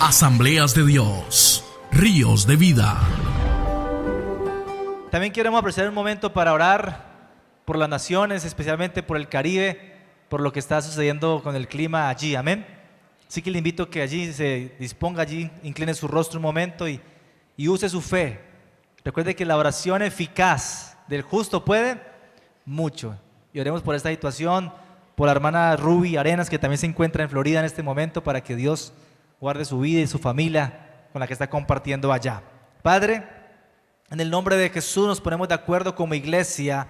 Asambleas de Dios, ríos de vida. También queremos apreciar un momento para orar por las naciones, especialmente por el Caribe, por lo que está sucediendo con el clima allí, amén. Así que le invito a que allí se disponga, allí incline su rostro un momento y use su fe. Recuerde que la oración eficaz del justo puede mucho. Y oremos por esta situación, por la hermana Ruby Arenas, que también se encuentra en Florida en este momento, para que Dios guarde su vida y su familia con la que está compartiendo allá. Padre, en el nombre de Jesús nos ponemos de acuerdo como iglesia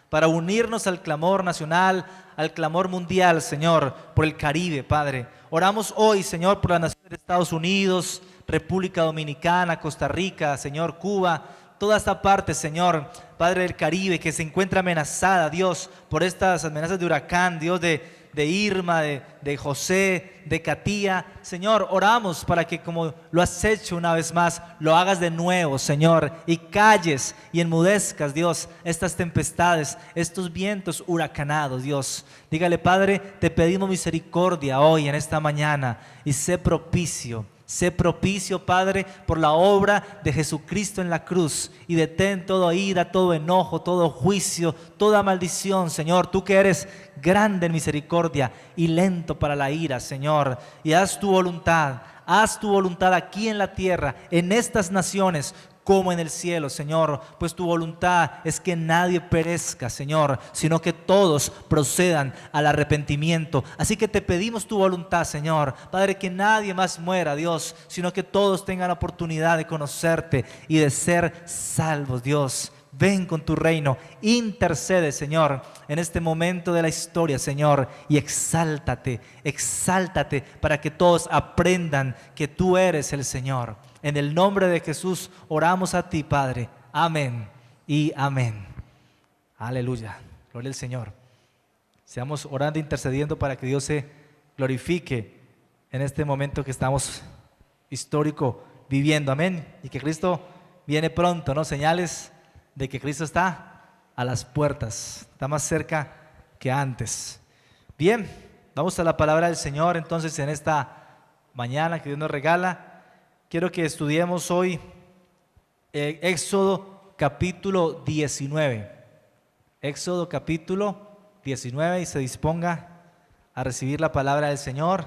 para unirnos al clamor nacional, al clamor mundial, Señor, por el Caribe, Padre. Oramos hoy, Señor, por las naciones de Estados Unidos, República Dominicana, Costa Rica, Señor, Cuba, toda esta parte, Señor, Padre del Caribe, que se encuentra amenazada, Dios, por estas amenazas de huracán, Dios, de Irma, de José, de Katia. Señor, oramos para que, como lo has hecho una vez más, lo hagas de nuevo, Señor, y calles y enmudezcas, Dios, estas tempestades, estos vientos huracanados, Dios. Dígale, Padre, te pedimos misericordia hoy en esta mañana y sé propicio, Padre, por la obra de Jesucristo en la cruz, y detén toda ira, todo enojo, todo juicio, toda maldición, Señor. Tú que eres grande en misericordia y lento para la ira, Señor, y haz tu voluntad aquí en la tierra, en estas naciones, como en el cielo, Señor, pues tu voluntad es que nadie perezca, Señor, sino que todos procedan al arrepentimiento. Así que te pedimos tu voluntad, Señor, Padre, que nadie más muera, Dios, sino que todos tengan la oportunidad de conocerte y de ser salvos, Dios. Ven con tu reino, intercede, Señor, en este momento de la historia, Señor, y exáltate para que todos aprendan que tú eres el Señor. En el nombre de Jesús oramos a ti, Padre. Amén y amén. Aleluya, gloria al Señor. Seamos orando e intercediendo para que Dios se glorifique en este momento que estamos histórico viviendo, amén. Y que Cristo viene pronto, ¿no? Señales de que Cristo está a las puertas, está más cerca que antes. Bien, vamos a la palabra del Señor entonces en esta mañana que Dios nos regala. Quiero que estudiemos hoy Éxodo capítulo 19. Éxodo capítulo 19, y se disponga a recibir la palabra del Señor.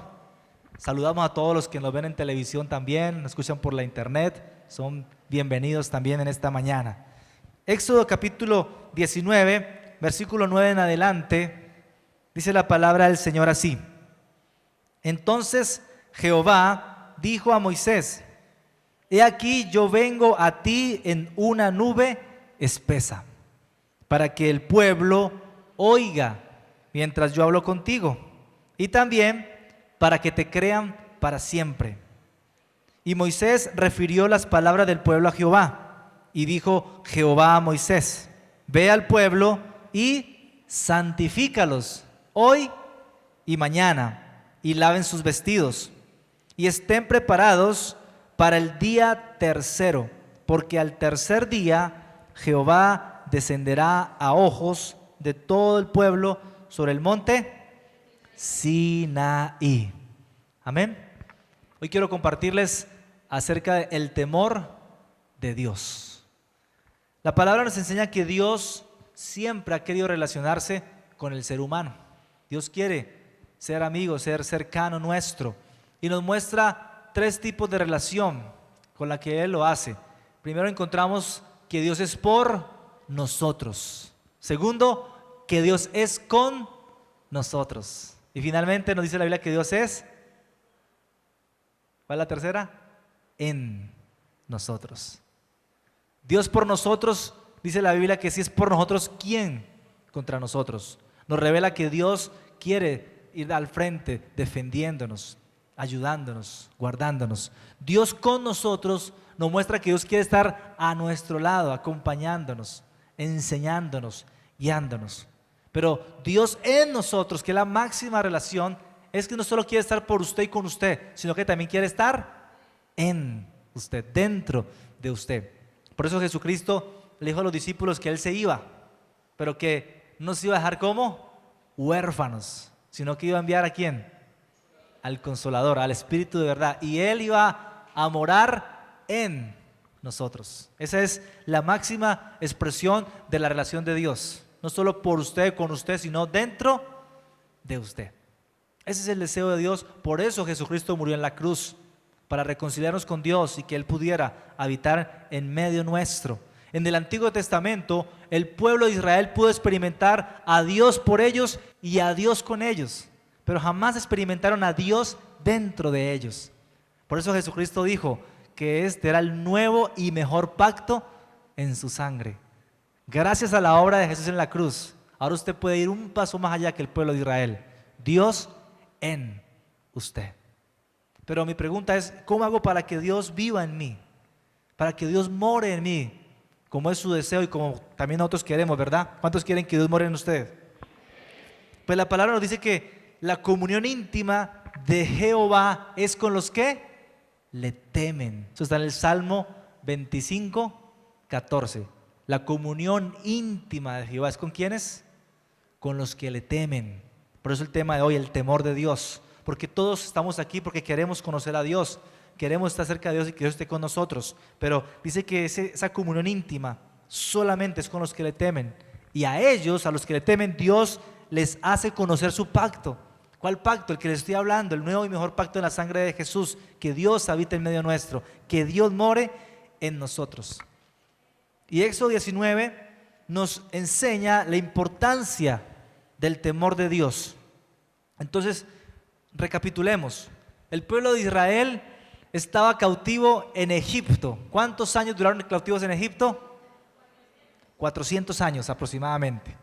Saludamos a todos los que nos ven en televisión también, nos escuchan por la internet, son bienvenidos también en esta mañana. Éxodo capítulo 19, versículo 9 en adelante, dice la palabra del Señor así: Entonces Jehová dijo a Moisés: He aquí yo vengo a ti en una nube espesa, para que el pueblo oiga mientras yo hablo contigo, y también para que te crean para siempre. Y Moisés refirió las palabras del pueblo a Jehová. Y dijo Jehová a Moisés: Ve al pueblo y santifícalos hoy y mañana, y laven sus vestidos, y estén preparados para el día tercero, porque al tercer día Jehová descenderá a ojos de todo el pueblo sobre el monte Sinaí. Amén. Hoy quiero compartirles acerca del temor de Dios. La palabra nos enseña que Dios siempre ha querido relacionarse con el ser humano. Dios quiere ser amigo, ser cercano nuestro, y nos muestra tres tipos de relación con la que Él lo hace. Primero encontramos que Dios es por nosotros. Segundo, que Dios es con nosotros. Y finalmente nos dice la Biblia que Dios es, ¿cuál es la tercera? En nosotros. Dios por nosotros, dice la Biblia que si es por nosotros, ¿quién contra nosotros? Nos revela que Dios quiere ir al frente defendiéndonos, ayudándonos, guardándonos. Dios con nosotros nos muestra que Dios quiere estar a nuestro lado, acompañándonos, enseñándonos, guiándonos. Pero Dios en nosotros, que es la máxima relación, es que no solo quiere estar por usted y con usted, sino que también quiere estar en usted, dentro de usted. Por eso Jesucristo le dijo a los discípulos que Él se iba, pero que no se iba a dejar como huérfanos, sino que iba a enviar ¿a quién? al Consolador, al Espíritu de verdad, y Él iba a morar en nosotros. Esa es la máxima expresión de la relación de Dios, no solo por usted, con usted, sino dentro de usted. Ese es el deseo de Dios. Por eso Jesucristo murió en la cruz, para reconciliarnos con Dios y que Él pudiera habitar en medio nuestro. En el Antiguo Testamento, el pueblo de Israel pudo experimentar a Dios por ellos y a Dios con ellos, pero jamás experimentaron a Dios dentro de ellos. Por eso Jesucristo dijo que este era el nuevo y mejor pacto en su sangre. Gracias a la obra de Jesús en la cruz, ahora usted puede ir un paso más allá que el pueblo de Israel. Dios en usted. Pero mi pregunta es, ¿cómo hago para que Dios viva en mí? Para que Dios more en mí, como es su deseo y como también nosotros queremos, ¿verdad? ¿Cuántos quieren que Dios more en ustedes? Pues la palabra nos dice que la comunión íntima de Jehová es con los que le temen. Eso está en el Salmo 25, 14. La comunión íntima de Jehová es ¿con quiénes? Con los que le temen. Por eso el tema de hoy, el temor de Dios. Porque todos estamos aquí porque queremos conocer a Dios, queremos estar cerca de Dios y que Dios esté con nosotros. Pero dice que esa comunión íntima solamente es con los que le temen. Y a ellos, a los que le temen, Dios les hace conocer su pacto. ¿Cuál pacto? El que les estoy hablando, el nuevo y mejor pacto en la sangre de Jesús. Que Dios habite en medio nuestro, que Dios more en nosotros. Y Éxodo 19 nos enseña la importancia del temor de Dios. Entonces, recapitulemos. El pueblo de Israel estaba cautivo en Egipto. ¿Cuántos años duraron cautivos en Egipto? 400 años aproximadamente.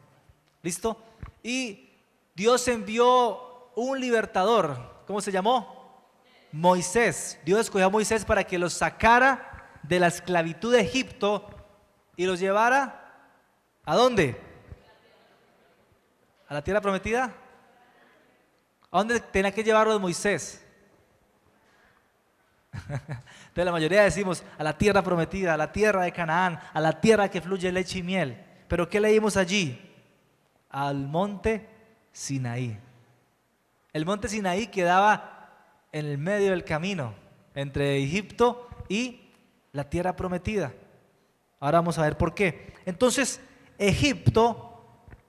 ¿Listo? Y Dios envió un libertador. ¿Cómo se llamó? Moisés. Dios escogió a Moisés para que los sacara de la esclavitud de Egipto y los llevara ¿a dónde? ¿A la tierra prometida? ¿A dónde tenía que llevarlos Moisés? Entonces la mayoría decimos a la tierra prometida, a la tierra de Canaán, a la tierra que fluye leche y miel. ¿Pero qué leímos allí? Al monte Sinaí. El monte Sinaí quedaba en el medio del camino entre Egipto y la tierra prometida. Ahora vamos a ver por qué. Entonces, Egipto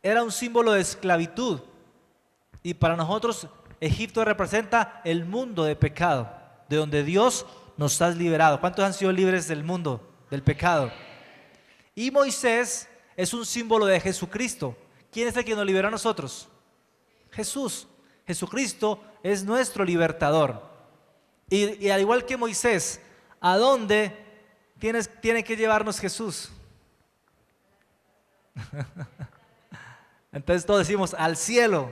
era un símbolo de esclavitud. Y para nosotros, Egipto representa el mundo de pecado, de donde Dios nos ha liberado. ¿Cuántos han sido libres del mundo, del pecado? Y Moisés es un símbolo de Jesucristo. ¿Quién es el que nos liberó a nosotros? Jesús. Jesucristo es nuestro libertador. Y al igual que Moisés, ¿a dónde tiene que llevarnos Jesús? Entonces todos decimos al cielo,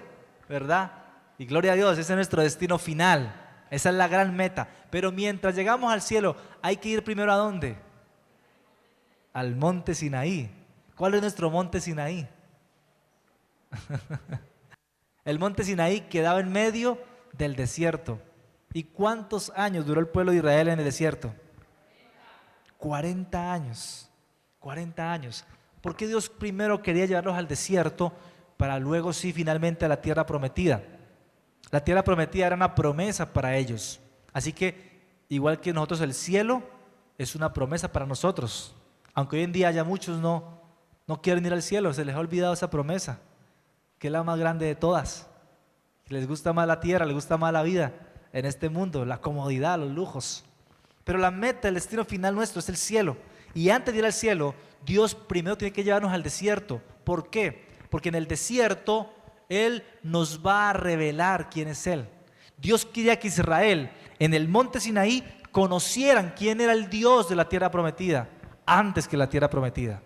¿verdad? Y gloria a Dios, ese es nuestro destino final. Esa es la gran meta. Pero mientras llegamos al cielo, hay que ir primero ¿a dónde? Al monte Sinaí. ¿Cuál es nuestro monte Sinaí? El monte Sinaí quedaba en medio del desierto. ¿Y cuántos años duró el pueblo de Israel en el desierto? 40 años. 40 años. ¿Por qué Dios primero quería llevarlos al desierto para luego sí finalmente a la tierra prometida? La tierra prometida era una promesa para ellos. Así que igual que nosotros, el cielo es una promesa para nosotros. Aunque hoy en día ya muchos no quieren ir al cielo, se les ha olvidado esa promesa, que es la más grande de todas. Les gusta más la tierra, les gusta más la vida en este mundo, la comodidad, los lujos. Pero la meta, el destino final nuestro es el cielo. Y antes de ir al cielo, Dios primero tiene que llevarnos al desierto. ¿Por qué? Porque en el desierto Él nos va a revelar quién es Él. Dios quería que Israel en el monte Sinaí conocieran quién era el Dios de la tierra prometida antes que la tierra prometida.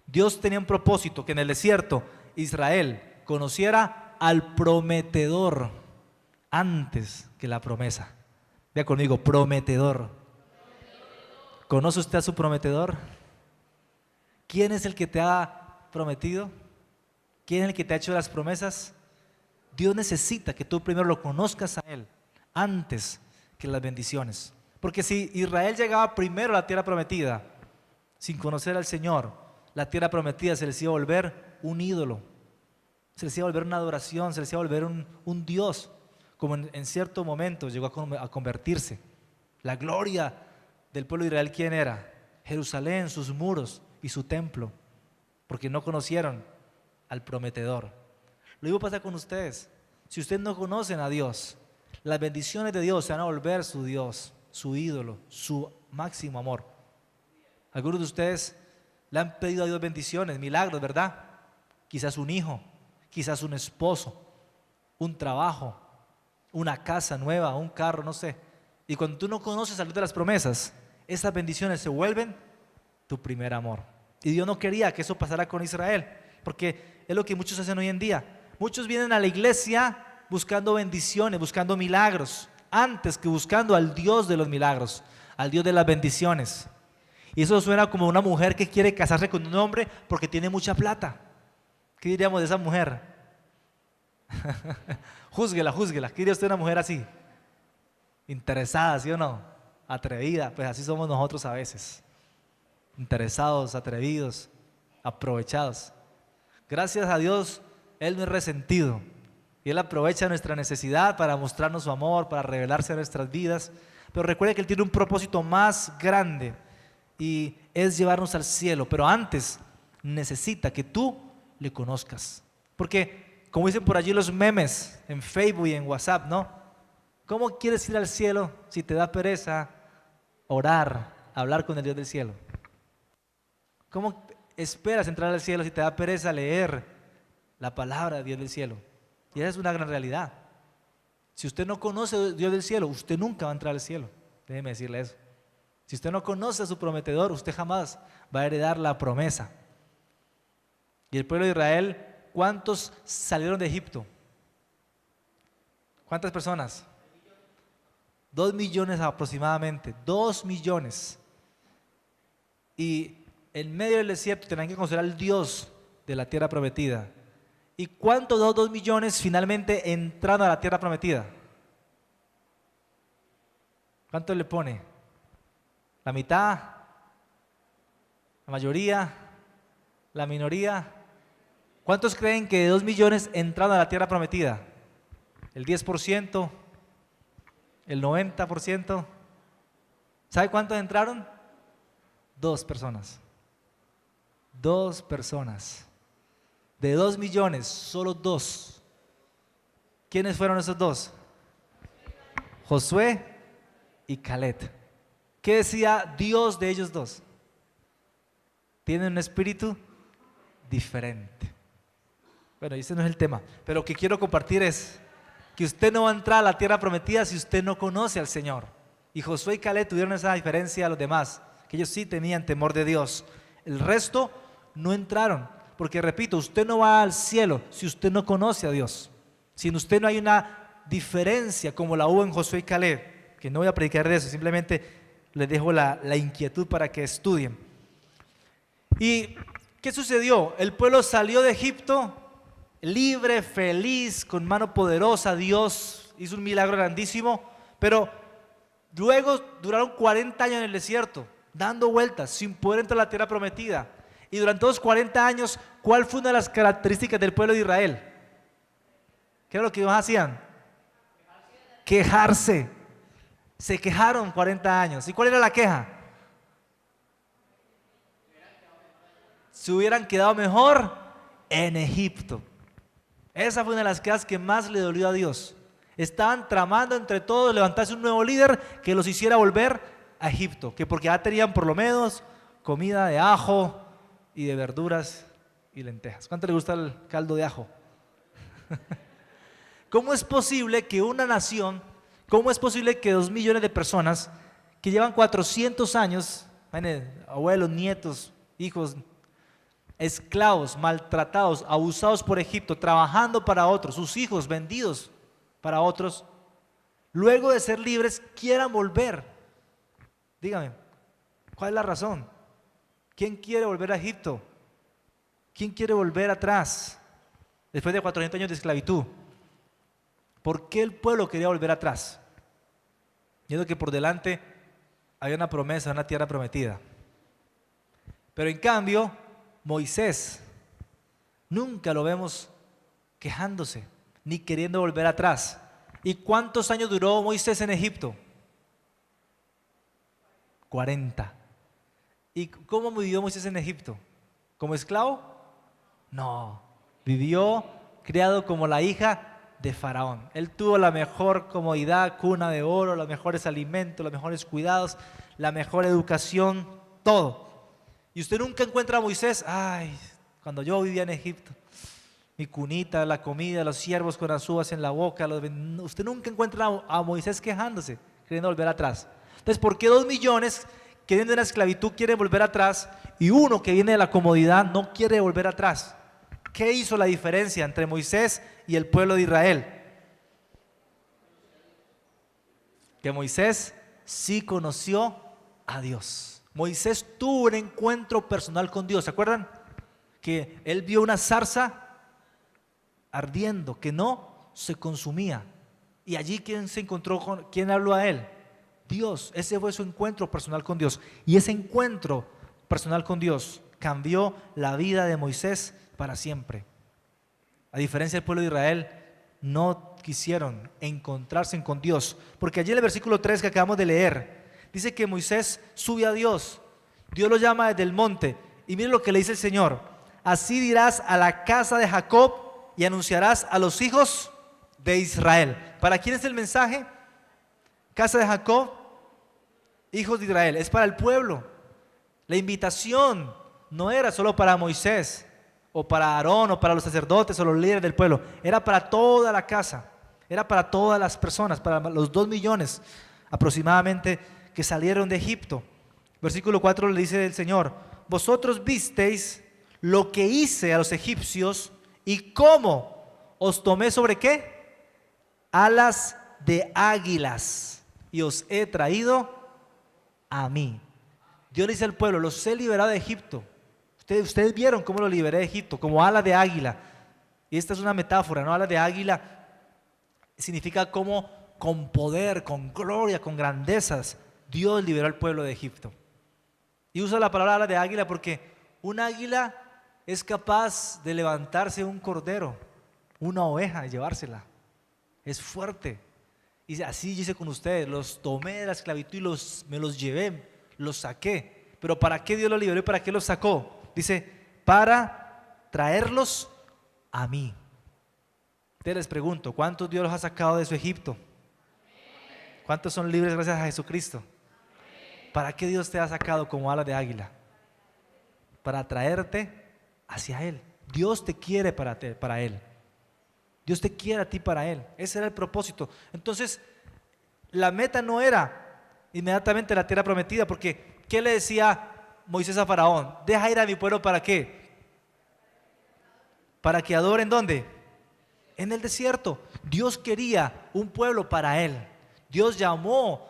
Dios tenía un propósito, que en el desierto Israel conociera al prometedor antes que la promesa. Vea conmigo, prometedor. ¿Conoce usted a su prometedor? ¿Quién es el que te ha prometido? ¿Quién es el que te ha hecho las promesas? Dios necesita que tú primero lo conozcas a Él antes que las bendiciones. Porque si Israel llegaba primero a la tierra prometida sin conocer al Señor, la tierra prometida se les iba a volver un ídolo, se les iba a volver una adoración, se les iba a volver un Dios, como en cierto momento llegó a convertirse. La gloria del pueblo de Israel, ¿quién era? Jerusalén, sus muros y su templo, porque no conocieron al prometedor. Lo mismo pasa con ustedes. Si ustedes no conocen a Dios, las bendiciones de Dios se van a volver su Dios, su ídolo, su máximo amor. Algunos de ustedes le han pedido a Dios bendiciones, milagros, ¿verdad? Quizás un hijo, quizás un esposo, un trabajo, una casa nueva, un carro, no sé. Y cuando tú no conoces al Dios de las promesas, esas bendiciones se vuelven tu primer amor. Y Dios no quería que eso pasara con Israel, porque es lo que muchos hacen hoy en día. Muchos vienen a la iglesia buscando bendiciones, buscando milagros, antes que buscando al Dios de los milagros, al Dios de las bendiciones. Y eso suena como una mujer que quiere casarse con un hombre porque tiene mucha plata. ¿Qué diríamos de esa mujer? Júzguela, júzguela. ¿Qué diría usted de una mujer así? Interesada, ¿sí o no? Atrevida. Pues así somos nosotros a veces. Interesados, atrevidos, aprovechados. Gracias a Dios, Él no es resentido. Y Él aprovecha nuestra necesidad para mostrarnos su amor, para revelarse a nuestras vidas. Pero recuerde que Él tiene un propósito más grande y es llevarnos al cielo. Pero antes necesita que tú le conozcas. Porque, como dicen por allí los memes en Facebook y en WhatsApp, ¿no? ¿Cómo quieres ir al cielo si te da pereza orar, hablar con el Dios del cielo? ¿Cómo esperas entrar al cielo si te da pereza leer la palabra de Dios del cielo? Y esa es una gran realidad. Si usted no conoce a Dios del cielo, usted nunca va a entrar al cielo. Déjeme decirle eso. Si usted no conoce a su prometedor, usted jamás va a heredar la promesa. Y el pueblo de Israel, ¿cuántos salieron de Egipto? ¿Cuántas personas? 2 millones aproximadamente, 2 millones. Y en medio del desierto tenían que conocer al Dios de la tierra prometida. ¿Y cuántos de los 2 millones finalmente entraron a la tierra prometida? ¿Cuánto le pone? ¿La mitad? ¿La mayoría? ¿La minoría? ¿Cuántos creen que de 2 millones entraron a la tierra prometida? ¿El 10%? ¿El 90%? ¿Sabe cuántos entraron? 2 personas. 2 personas. De 2 millones, solo 2. ¿Quiénes fueron esos 2? Josué y Caleb. ¿Qué decía Dios de ellos 2? Tienen un espíritu diferente. Bueno, ese no es el tema, pero lo que quiero compartir es que usted no va a entrar a la tierra prometida si usted no conoce al Señor. Y Josué y Caleb tuvieron esa diferencia a los demás, que ellos sí tenían temor de Dios. El resto no entraron, porque repito, usted no va al cielo si usted no conoce a Dios. Si en usted no hay una diferencia como la hubo en Josué y Caleb, que no voy a predicar de eso, simplemente les dejo la inquietud para que estudien. ¿Y qué sucedió? El pueblo salió de Egipto libre, feliz, con mano poderosa. Dios hizo un milagro grandísimo, pero luego duraron 40 años en el desierto, dando vueltas, sin poder entrar a la tierra prometida. Y durante esos 40 años, ¿cuál fue una de las características del pueblo de Israel? ¿Qué era lo que ellos hacían? Quejarse. Se quejaron 40 años. ¿Y cuál era la queja? Se hubieran quedado mejor en Egipto. Esa fue una de las quejas que más le dolió a Dios. Estaban tramando entre todos levantarse un nuevo líder que los hiciera volver a Egipto, que porque ya tenían por lo menos comida de ajo y de verduras y lentejas. ¿Cuánto le gusta el caldo de ajo? ¿Cómo es posible que una nación, cómo es posible que 2 millones de personas que llevan 400 años, abuelos, nietos, hijos, esclavos, maltratados, abusados por Egipto, trabajando para otros, sus hijos vendidos para otros, luego de ser libres quieran volver? Dígame, ¿cuál es la razón? ¿Quién quiere volver a Egipto? ¿Quién quiere volver atrás después de 400 años de esclavitud? ¿Por qué el pueblo quería volver atrás? Viendo que por delante había una promesa, una tierra prometida. Pero en cambio, Moisés, nunca lo vemos quejándose, ni queriendo volver atrás. ¿Y cuántos años duró Moisés en Egipto? 40. ¿Y cómo vivió Moisés en Egipto? ¿Como esclavo? No, vivió criado como la hija de Faraón. Él tuvo la mejor comodidad, cuna de oro, los mejores alimentos, los mejores cuidados, la mejor educación, todo. Y usted nunca encuentra a Moisés, ay, cuando yo vivía en Egipto, mi cunita, la comida, los ciervos con las uvas en la boca. Usted nunca encuentra a Moisés quejándose, queriendo volver atrás. Entonces, ¿por qué 2 millones que vienen de la esclavitud quieren volver atrás y uno que viene de la comodidad no quiere volver atrás? ¿Qué hizo la diferencia entre Moisés y el pueblo de Israel? Que Moisés sí conoció a Dios. Moisés tuvo un encuentro personal con Dios. ¿Se acuerdan? Que él vio una zarza ardiendo, que no se consumía. Y allí, ¿quién se encontró con? ¿Quién habló a él? Dios. Ese fue su encuentro personal con Dios. Y ese encuentro personal con Dios cambió la vida de Moisés para siempre. A diferencia del pueblo de Israel, no quisieron encontrarse con Dios, porque allí en el versículo 3 que acabamos de leer, dice que Moisés sube a Dios. Dios lo llama desde el monte. Y mire lo que le dice el Señor: así dirás a la casa de Jacob y anunciarás a los hijos de Israel. ¿Para quién es el mensaje? Casa de Jacob, hijos de Israel. Es para el pueblo. La invitación no era solo para Moisés o para Aarón o para los sacerdotes o los líderes del pueblo. Era para toda la casa. Era para todas las personas, para los 2 millones aproximadamente que salieron de Egipto. Versículo 4 le dice el Señor: vosotros visteis lo que hice a los egipcios y cómo os tomé sobre ¿qué? Alas de águilas y os he traído a mí. Dios le dice al pueblo: los he liberado de Egipto. Ustedes vieron cómo lo liberé de Egipto, como alas de águila. Y esta es una metáfora, ¿no? Alas de águila significa como con poder, con gloria, con grandezas, Dios liberó al pueblo de Egipto. Y usa la palabra alas de águila porque un águila es capaz de levantarse un cordero, una oveja y llevársela. Es fuerte. Y así hice con ustedes: los tomé de la esclavitud y me los llevé, los saqué. Pero ¿para qué Dios los liberó y para qué los sacó? Dice: para traerlos a mí. Te les pregunto, ¿cuántos Dios los ha sacado de su Egipto? ¿Cuántos son libres gracias a Jesucristo? ¿Para qué Dios te ha sacado como alas de águila? Para traerte hacia Él. Dios te quiere para Él. Dios te quiere a ti para Él. Ese era el propósito. Entonces, la meta no era inmediatamente la tierra prometida, porque ¿qué le decía Moisés a Faraón? Deja ir a mi pueblo, ¿para qué? Para que adoren, ¿dónde? En el desierto. Dios quería un pueblo para Él. Dios llamó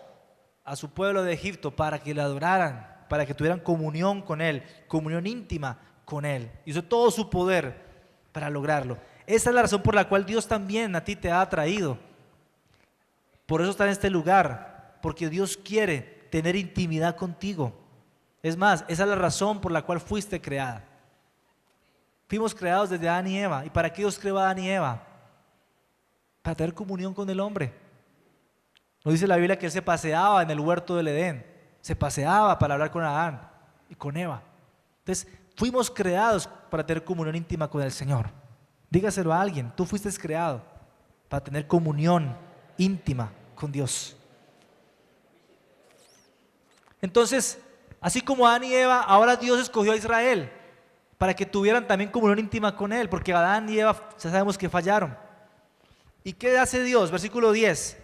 a su pueblo de Egipto para que le adoraran, para que tuvieran comunión con Él, comunión íntima con Él. Hizo todo su poder para lograrlo. Esa es la razón por la cual Dios también a ti te ha traído. Por eso está en este lugar, porque Dios quiere tener intimidad contigo. Es más, esa es la razón por la cual fuiste creada. Fuimos creados desde Adán y Eva. ¿Y para qué Dios creó a Adán y Eva? Para tener comunión con el hombre. Nos dice la Biblia que Él se paseaba en el huerto del Edén. Se paseaba para hablar con Adán y con Eva. Entonces, fuimos creados para tener comunión íntima con el Señor. Dígaselo a alguien: tú fuiste creado para tener comunión íntima con Dios. Entonces, así como Adán y Eva, ahora Dios escogió a Israel para que tuvieran también comunión íntima con Él, porque Adán y Eva ya sabemos que fallaron. ¿Y qué hace Dios? Versículo 10.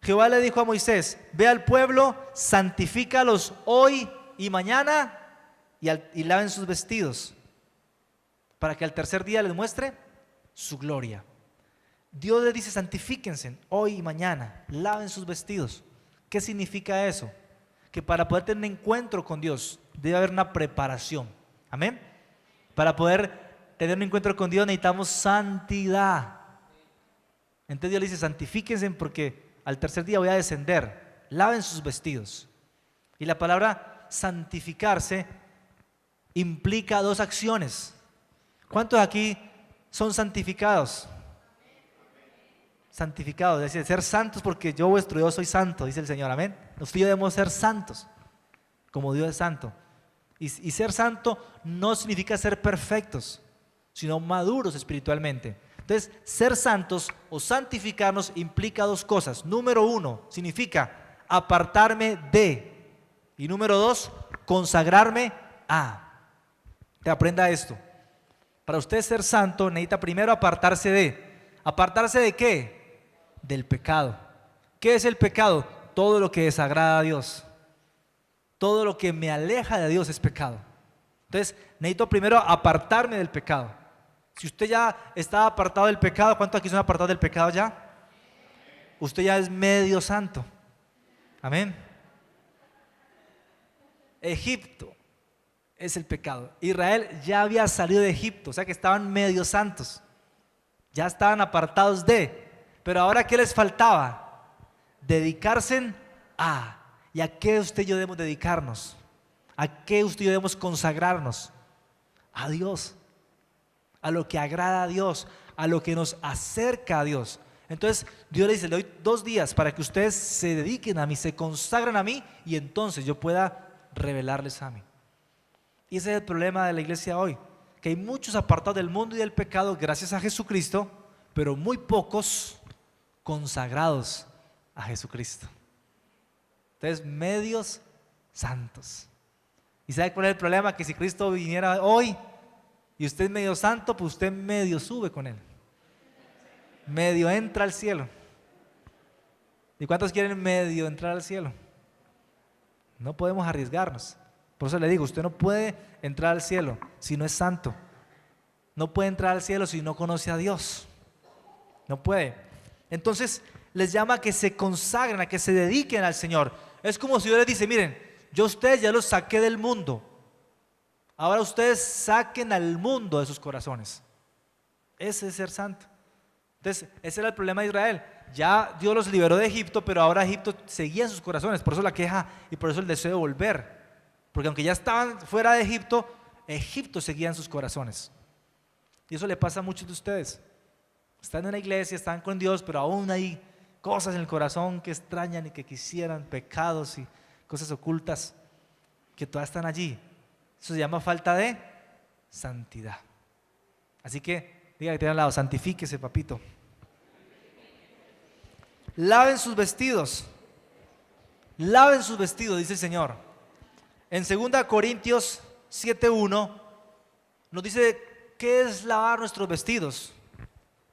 Jehová le dijo a Moisés: ve al pueblo, santifícalos hoy y mañana y laven sus vestidos, para que al tercer día les muestre su gloria. Dios les dice: santifíquense hoy y mañana, laven sus vestidos. ¿Qué significa eso? Que para poder tener un encuentro con Dios debe haber una preparación. Amén. Para poder tener un encuentro con Dios necesitamos santidad. Entonces Dios le dice: santifíquense porque al tercer día voy a descender. Laven sus vestidos. Y la palabra santificarse implica 2 acciones. ¿Cuántos aquí son santificados? santificados, es decir, ser santos porque yo vuestro Dios soy santo, dice el Señor, amén. Nosotros debemos ser santos, como Dios es santo. Y ser santo no significa ser perfectos, sino maduros espiritualmente. Entonces, ser santos o santificarnos implica dos cosas. Número uno, significa apartarme de. Y número dos, consagrarme a. Te aprenda esto. Para usted ser santo necesita primero apartarse de. ¿Apartarse de qué? Del pecado. ¿Qué es el pecado? Todo lo que desagrada a Dios. Todo lo que me aleja de Dios es pecado. Entonces, necesito primero apartarme del pecado. Si usted ya está apartado del pecado, ¿cuántos aquí son apartados del pecado ya? Usted ya es medio santo. Amén. Egipto es el pecado. Israel ya había salido de Egipto, o sea que estaban medio santos. Ya estaban apartados de. Pero ahora, ¿qué les faltaba? Dedicarse a. ¿Y a qué usted y yo debemos dedicarnos? ¿A qué usted y yo debemos consagrarnos? A Dios, a lo que agrada a Dios, a lo que nos acerca a Dios. Entonces Dios le dice, le doy 2 días para que ustedes se dediquen a mí, se consagren a mí y entonces yo pueda revelarles a mí. Y ese es el problema de la iglesia hoy, que hay muchos apartados del mundo y del pecado gracias a Jesucristo, pero muy pocos consagrados a Jesucristo. Entonces, medios santos. ¿Y sabe cuál es el problema? Que si Cristo viniera hoy y usted es medio santo, pues usted medio sube con Él. Medio entra al cielo. ¿Y cuántos quieren medio entrar al cielo? No podemos arriesgarnos. Por eso le digo, usted no puede entrar al cielo si no es santo. No puede entrar al cielo si no conoce a Dios. No puede. Entonces, les llama a que se consagren, a que se dediquen al Señor. Es como si Dios les dice, miren, yo a ustedes ya los saqué del mundo. Ahora ustedes saquen al mundo de sus corazones. Ese es ser santo. Entonces, ese era el problema de Israel. Ya Dios los liberó de Egipto, pero ahora Egipto seguía en sus corazones. Por eso la queja y por eso el deseo de volver. Porque aunque ya estaban fuera de Egipto, Egipto seguía en sus corazones. Y eso le pasa a muchos de ustedes. Están en la iglesia, están con Dios, pero aún hay cosas en el corazón que extrañan y que quisieran, pecados y cosas ocultas que todavía están allí. Eso se llama falta de santidad. Así que diga que tiene al lado, santifíquese, papito. Laven sus vestidos. Laven sus vestidos, dice el Señor. En 2 Corintios 7:1 nos dice qué es lavar nuestros vestidos.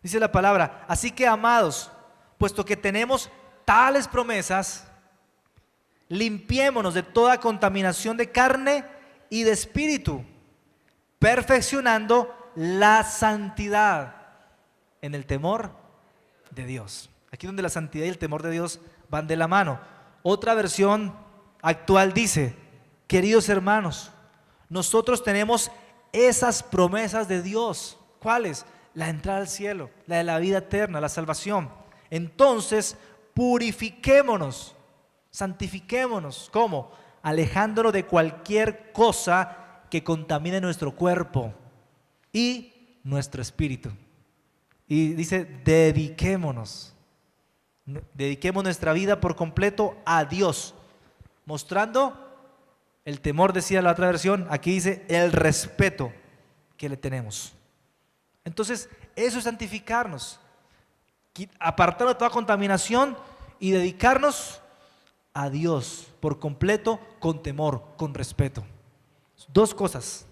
Dice la palabra, así que amados, puesto que tenemos tales promesas, limpiémonos de toda contaminación de carne y de espíritu, perfeccionando la santidad en el temor de Dios. Aquí donde la santidad y el temor de Dios van de la mano. Otra versión actual dice, queridos hermanos, nosotros tenemos esas promesas de Dios. ¿Cuáles? La entrada al cielo, la de la vida eterna, la salvación. Entonces, purifiquémonos, santifiquémonos. ¿Cómo? Alejándonos de cualquier cosa que contamine nuestro cuerpo y nuestro espíritu. Y dice, dediquémonos nuestra vida por completo a Dios, mostrando el temor, decía la otra versión, aquí dice el respeto que le tenemos. Entonces, eso es santificarnos, apartarnos de toda contaminación y dedicarnos a Dios por completo, con temor, con respeto. 2 cosas: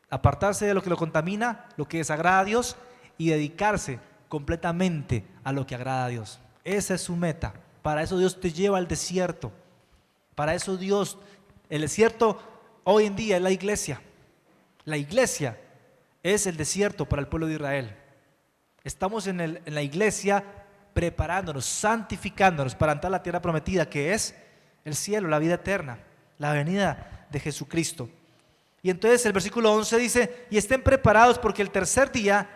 apartarse de lo que lo contamina, lo que desagrada a Dios, y dedicarse completamente a lo que agrada a Dios. Esa es su meta. Para eso Dios te lleva al desierto. Para eso Dios, el desierto hoy en día es la iglesia. La iglesia es el desierto para el pueblo de Israel. Estamos en la iglesia preparándonos, santificándonos para entrar a la tierra prometida, que es el cielo, la vida eterna, la venida de Jesucristo. Y entonces el versículo 11 dice, y estén preparados porque el tercer día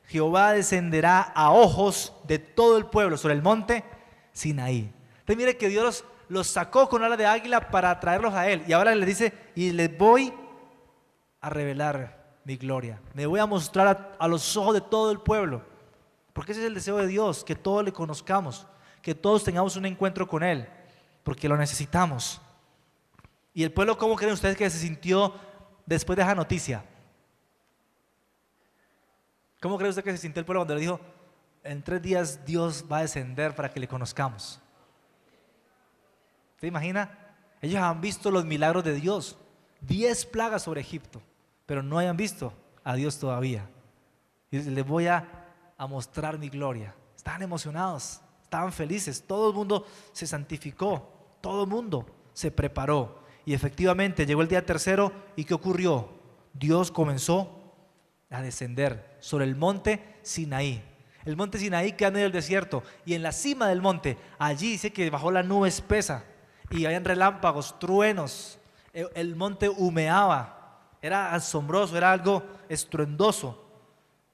Jehová descenderá a ojos de todo el pueblo sobre el monte Sinaí. Entonces mire que Dios los sacó con ala de águila para traerlos a Él. Y ahora les dice, y les voy a revelar mi gloria. Me voy a mostrar a los ojos de todo el pueblo. Porque ese es el deseo de Dios, que todos le conozcamos, que todos tengamos un encuentro con Él, porque lo necesitamos. ¿Y el pueblo cómo creen ustedes que se sintió después de esa noticia? ¿Cómo cree usted que se sintió el pueblo cuando le dijo, en 3 días Dios va a descender para que le conozcamos? ¿Se imagina? Ellos han visto los milagros de Dios, 10 plagas sobre Egipto, pero no hayan visto a Dios todavía. Y les voy a mostrar mi gloria. Estaban emocionados, estaban felices, todo el mundo se santificó, todo el mundo se preparó. Y efectivamente llegó el día tercero, ¿y qué ocurrió? Dios comenzó a descender sobre el monte Sinaí. El monte Sinaí queda en medio del desierto, y en la cima del monte, allí dice que bajó la nube espesa, y habían relámpagos, truenos, el monte humeaba, era asombroso, era algo estruendoso.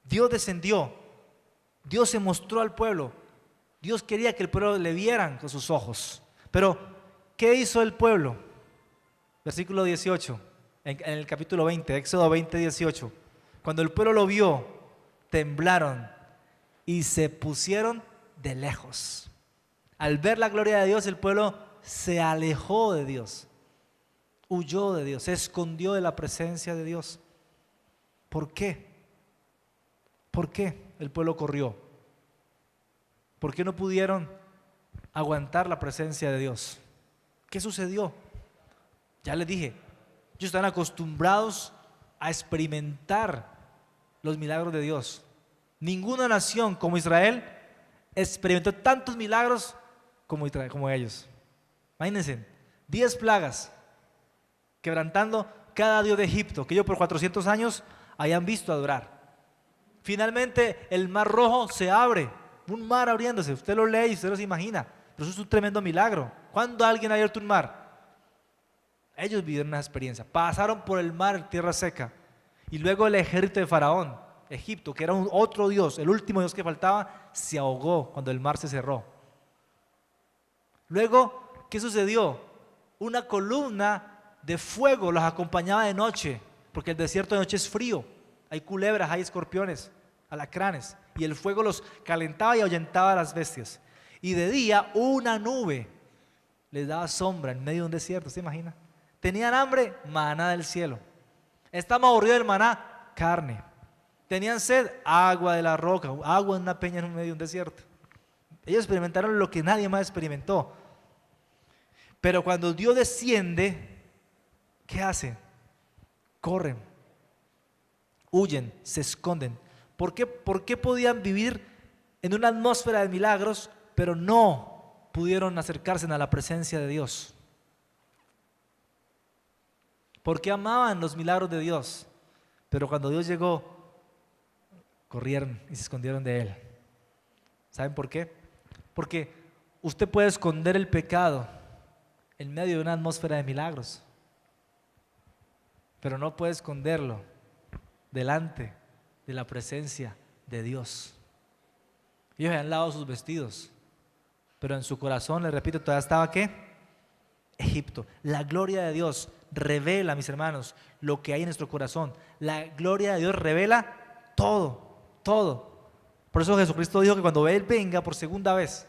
Dios descendió, Dios se mostró al pueblo, Dios quería que el pueblo le vieran con sus ojos. Pero, ¿qué hizo el pueblo? Versículo 18, en el capítulo 20, Éxodo 20, 18. Cuando el pueblo lo vio, temblaron y se pusieron de lejos. Al ver la gloria de Dios, el pueblo se alejó de Dios, huyó de Dios, se escondió de la presencia de Dios. ¿Por qué? ¿Por qué el pueblo corrió? ¿Por qué no pudieron aguantar la presencia de Dios? ¿Qué sucedió? Ya les dije, ellos están acostumbrados a experimentar los milagros de Dios. Ninguna nación como Israel experimentó tantos milagros como ellos. Imagínense, 10 plagas, quebrantando cada dios de Egipto, que ellos por 400 años hayan visto adorar. Finalmente el mar Rojo se abre, un mar abriéndose, usted lo lee y usted lo se imagina, pero eso es un tremendo milagro. ¿Cuándo alguien ha abierto un mar? Ellos vivieron esa experiencia, pasaron por el mar, tierra seca, y luego el ejército de Faraón, Egipto, que era otro dios, el último dios que faltaba, se ahogó cuando el mar se cerró. Luego, ¿qué sucedió? Una columna de fuego los acompañaba de noche, porque el desierto de noche es frío, hay culebras, hay escorpiones, alacranes, y el fuego los calentaba y ahuyentaba a las bestias. Y de día una nube les daba sombra en medio de un desierto, ¿se imagina? Tenían hambre, maná del cielo. Estaban aburridos del maná, carne. Tenían sed, agua de la roca, agua en una peña en medio de un desierto. Ellos experimentaron lo que nadie más experimentó. Pero cuando Dios desciende, ¿qué hacen? Corren, huyen, se esconden. ¿Por qué podían vivir en una atmósfera de milagros, pero no pudieron acercarse a la presencia de Dios? Porque amaban los milagros de Dios, pero cuando Dios llegó, corrieron y se escondieron de Él. ¿Saben por qué? Porque usted puede esconder el pecado en medio de una atmósfera de milagros, pero no puede esconderlo delante de la presencia de Dios. Ellos habían lavado sus vestidos, pero en su corazón, les repito, todavía estaba ¿qué? Egipto. La gloria de Dios revela, mis hermanos, lo que hay en nuestro corazón. La gloria de Dios revela todo, todo. Por eso Jesucristo dijo que cuando Él venga por segunda vez,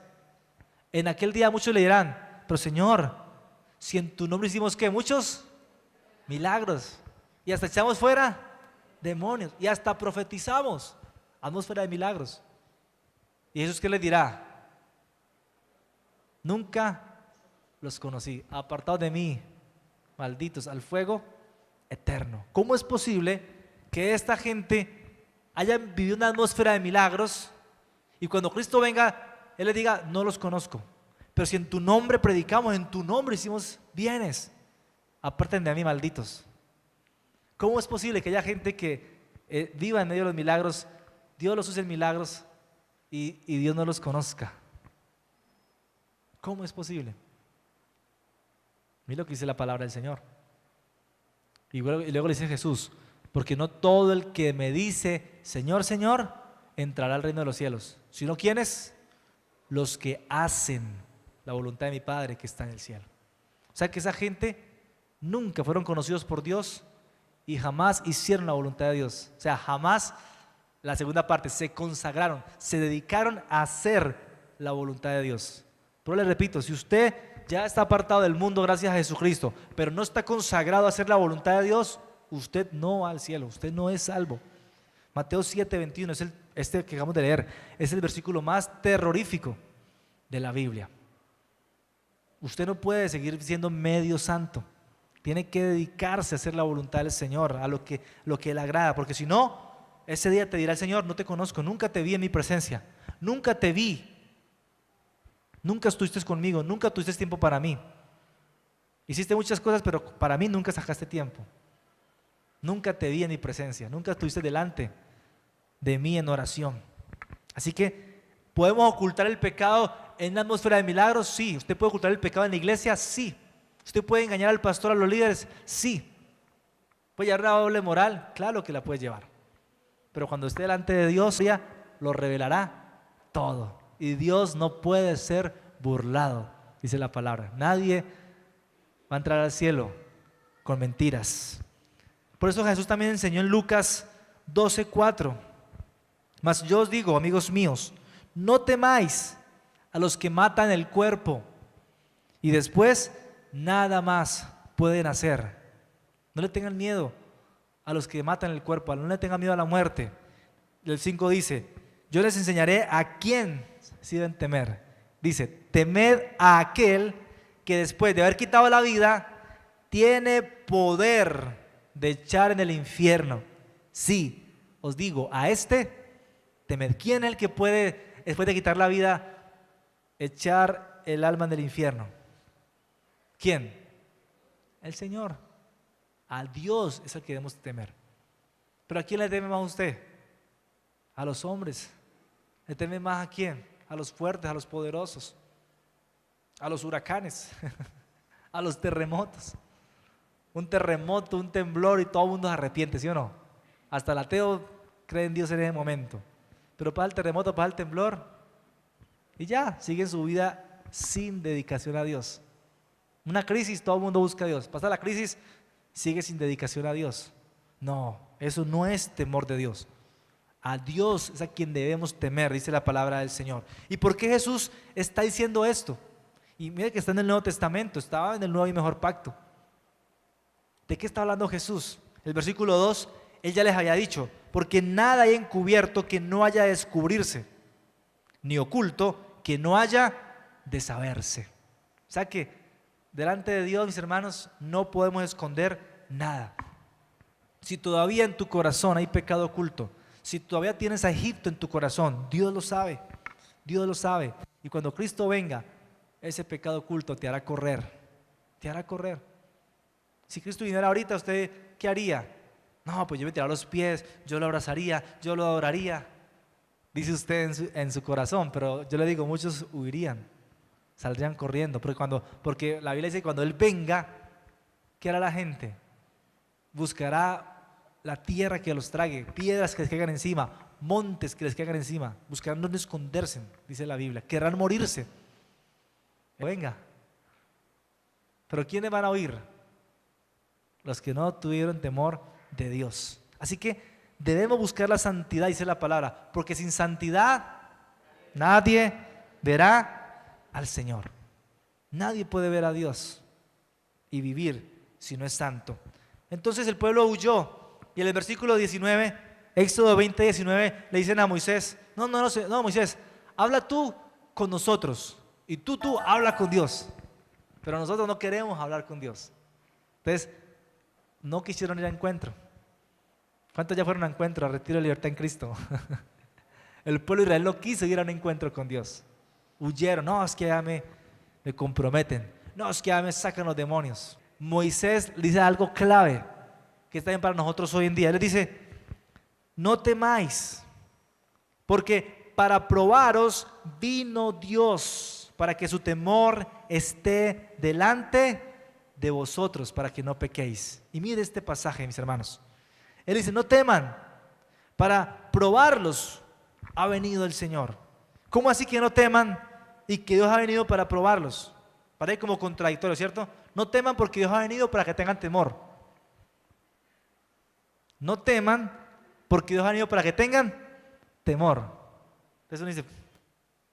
en aquel día muchos le dirán, pero Señor, si en tu nombre hicimos ¿qué? Muchos milagros, y hasta echamos fuera demonios, y hasta profetizamos, atmósfera de milagros. Y Jesús ¿qué les dirá? Nunca los conocí, apartados de mí, malditos, al fuego eterno. ¿Cómo es posible que esta gente haya vivido una atmósfera de milagros y cuando Cristo venga, Él les diga, no los conozco, pero si en tu nombre predicamos, en tu nombre hicimos bienes, aparten de mí, malditos? ¿Cómo es posible que haya gente que viva en medio de los milagros, Dios los use en milagros y Dios no los conozca? ¿Cómo es posible? Mira lo que dice la palabra del Señor. Y luego le dice Jesús, porque no todo el que me dice, Señor, Señor, entrará al reino de los cielos, sino ¿quiénes? Los que hacen la voluntad de mi Padre que está en el cielo. O sea que esa gente nunca fueron conocidos por Dios y jamás hicieron la voluntad de Dios. O sea, jamás La segunda parte, se consagraron, se dedicaron a hacer la voluntad de Dios. Pero le repito, si usted ya está apartado del mundo gracias a Jesucristo, pero no está consagrado a hacer la voluntad de Dios, usted no va al cielo, usted no es salvo. Mateo 7:21 es este que acabamos de leer, es el versículo más terrorífico de la Biblia. Usted no puede seguir siendo medio santo. Tiene que dedicarse a hacer la voluntad del Señor, a lo que le agrada, porque si no, ese día te dirá el Señor: no te conozco, nunca te vi en mi presencia, nunca te vi, nunca estuviste conmigo, nunca tuviste tiempo para mí. Hiciste muchas cosas, pero para mí nunca sacaste tiempo. Nunca te vi en mi presencia, nunca estuviste delante de mí en oración. Así que, ¿podemos ocultar el pecado en una atmósfera de milagros? Sí. ¿Usted puede ocultar el pecado en la iglesia? Sí. ¿Usted puede engañar al pastor, a los líderes? Sí. ¿Puede llevar una doble moral? Claro que la puede llevar. Pero cuando esté delante de Dios, ella lo revelará todo. Y Dios no puede ser burlado, dice la palabra. Nadie va a entrar al cielo con mentiras. Por eso Jesús también enseñó en Lucas 12:4. Mas yo os digo, amigos míos, no temáis a los que matan el cuerpo y después nada más pueden hacer. No le tengan miedo a los que matan el cuerpo, no le tengan miedo a la muerte. El 5 dice: yo les enseñaré a quién sí deben temer. Dice: temed a aquel que después de haber quitado la vida tiene poder de echar en el infierno. Sí, os digo, a este temed. ¿Quién es el que puede, después de quitar la vida, echar el alma en el infierno? ¿Quién? El Señor. A Dios es el que debemos temer. ¿Pero a quién le teme más usted? A los hombres. ¿Le teme más a quién? A los fuertes, a los poderosos, a los huracanes, a los terremotos. Un terremoto, un temblor y todo el mundo se arrepiente, ¿sí o no? Hasta el ateo cree en Dios en ese momento. Pero pasa el terremoto, pasa el temblor y ya, siguen su vida sin dedicación a Dios. Una crisis, todo el mundo busca a Dios. Pasa la crisis, sigue sin dedicación a Dios. No, eso no es temor de Dios. A Dios es a quien debemos temer, dice la palabra del Señor. ¿Y por qué Jesús está diciendo esto? Y mire que está en el Nuevo Testamento, estaba en el Nuevo y Mejor Pacto. ¿De qué está hablando Jesús? El versículo 2, Él ya les había dicho: porque nada hay encubierto que no haya de descubrirse, ni oculto que no haya de saberse. O sea que delante de Dios, mis hermanos, no podemos esconder nada. Si todavía en tu corazón hay pecado oculto, si todavía tienes a Egipto en tu corazón, Dios lo sabe, Dios lo sabe. Y cuando Cristo venga, ese pecado oculto te hará correr, te hará correr. Si Cristo viniera ahorita, ¿usted qué haría? No, pues yo me tiraría a los pies, yo lo abrazaría, yo lo adoraría. Dice usted en su corazón, pero yo le digo, muchos huirían, saldrían corriendo, porque la Biblia dice que cuando Él venga, ¿qué hará la gente? Buscará la tierra que los trague, piedras que les caigan encima, montes que les caigan encima, buscarán donde esconderse, dice la Biblia, querrán morirse. Venga. Pero ¿quiénes van a huir? Los que no tuvieron temor de Dios. Así que debemos buscar la santidad, dice la palabra, porque sin santidad nadie verá al Señor. Nadie puede ver a Dios y vivir si no es santo. Entonces el pueblo huyó, y en el versículo 19, Éxodo 20:19, le dicen a Moisés: no, Moisés, habla tú con nosotros y tú habla con Dios. Pero nosotros no queremos hablar con Dios. Entonces no quisieron ir a encuentro. ¿Cuántos ya fueron a encuentro, a retiro de libertad en Cristo? El pueblo de Israel no quiso ir a un encuentro con Dios. Huyeron. No, es que ya me comprometen. No, es que ya me sacan los demonios. Moisés le dice algo clave que está bien para nosotros hoy en día. Él les dice: no temáis, porque para probaros vino Dios, para que su temor esté delante de vosotros, para que no pequéis. Y mire este pasaje, mis hermanos. Él dice: no teman, para probarlos ha venido el Señor. ¿Cómo así que no teman y que Dios ha venido para probarlos? Parece como contradictorio, ¿cierto? No teman porque Dios ha venido para que tengan temor. No teman porque Dios ha venido para que tengan temor. Entonces uno dice,